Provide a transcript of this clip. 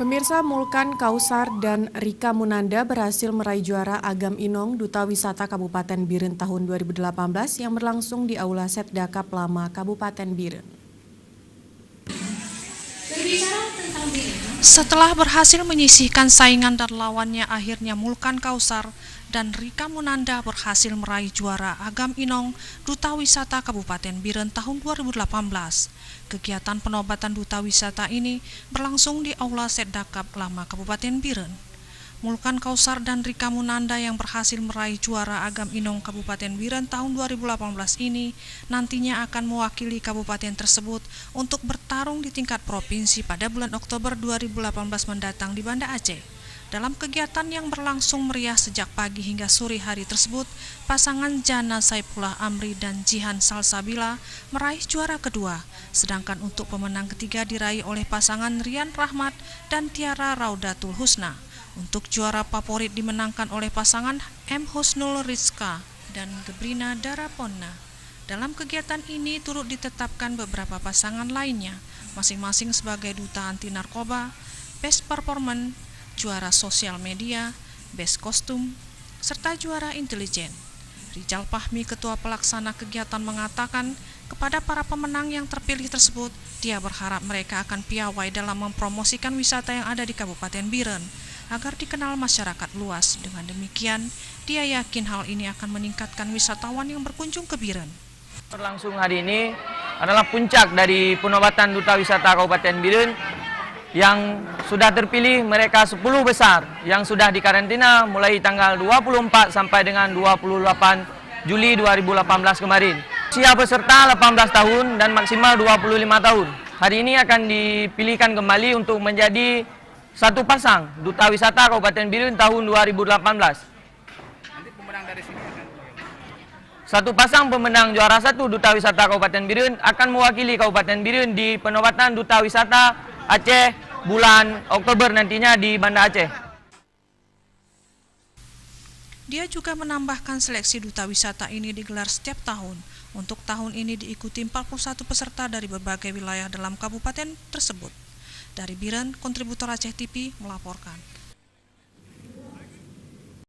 Pemirsa, Mulkan Kausar dan Rika Munanda berhasil meraih juara Agam Inong Duta Wisata Kabupaten Biren tahun 2018 yang berlangsung di Aula Setdakap Lama Kabupaten Biren. Setelah berhasil menyisihkan saingan dan lawannya, akhirnya Mulkan Kausar dan Rika Munanda berhasil meraih juara Agam Inong Duta Wisata Kabupaten Biren tahun 2018. Kegiatan penobatan Duta Wisata ini berlangsung di Aula Setdakap Lama Kabupaten Biren. Mulkan Kausar dan Rika Munanda yang berhasil meraih juara Agam Inong Kabupaten Biren tahun 2018 ini nantinya akan mewakili kabupaten tersebut untuk bertarung di tingkat provinsi pada bulan Oktober 2018 mendatang di Banda Aceh. Dalam kegiatan yang berlangsung meriah sejak pagi hingga sore hari tersebut, pasangan Jana Saifullah Amri dan Jihan Salsabila meraih juara kedua, sedangkan untuk pemenang ketiga diraih oleh pasangan Rian Rahmat dan Tiara Raudatul Husna. Untuk juara favorit dimenangkan oleh pasangan M. Husnul Rizka dan Gebrina Daraponna. Dalam kegiatan ini turut ditetapkan beberapa pasangan lainnya, masing-masing sebagai duta anti narkoba, best performance, juara sosial media, best kostum, serta juara intelijen. Rijal Fahmi, ketua pelaksana kegiatan, mengatakan kepada para pemenang yang terpilih tersebut, dia berharap mereka akan piawai dalam mempromosikan wisata yang ada di Kabupaten Biren agar dikenal masyarakat luas. Dengan demikian, dia yakin hal ini akan meningkatkan wisatawan yang berkunjung ke Biren. Berlangsung hari ini adalah puncak dari penobatan Duta Wisata Kabupaten Biren yang sudah terpilih mereka 10 besar yang sudah dikarantina mulai tanggal 24 sampai dengan 28 Juli 2018 kemarin. Usia peserta 18 tahun dan maksimal 25 tahun. Hari ini akan dipilihkan kembali untuk menjadi satu pasang Duta Wisata Kabupaten Biren tahun 2018. Nanti pemenang dari sini akan Satu pasang pemenang juara 1 Duta Wisata Kabupaten Biren akan mewakili Kabupaten Biren di penobatan Duta Wisata Aceh bulan Oktober nantinya di Banda Aceh. Dia juga menambahkan seleksi duta wisata ini digelar setiap tahun. Untuk tahun ini diikuti 41 peserta dari berbagai wilayah dalam kabupaten tersebut. Dari Biren, kontributor Aceh TV melaporkan.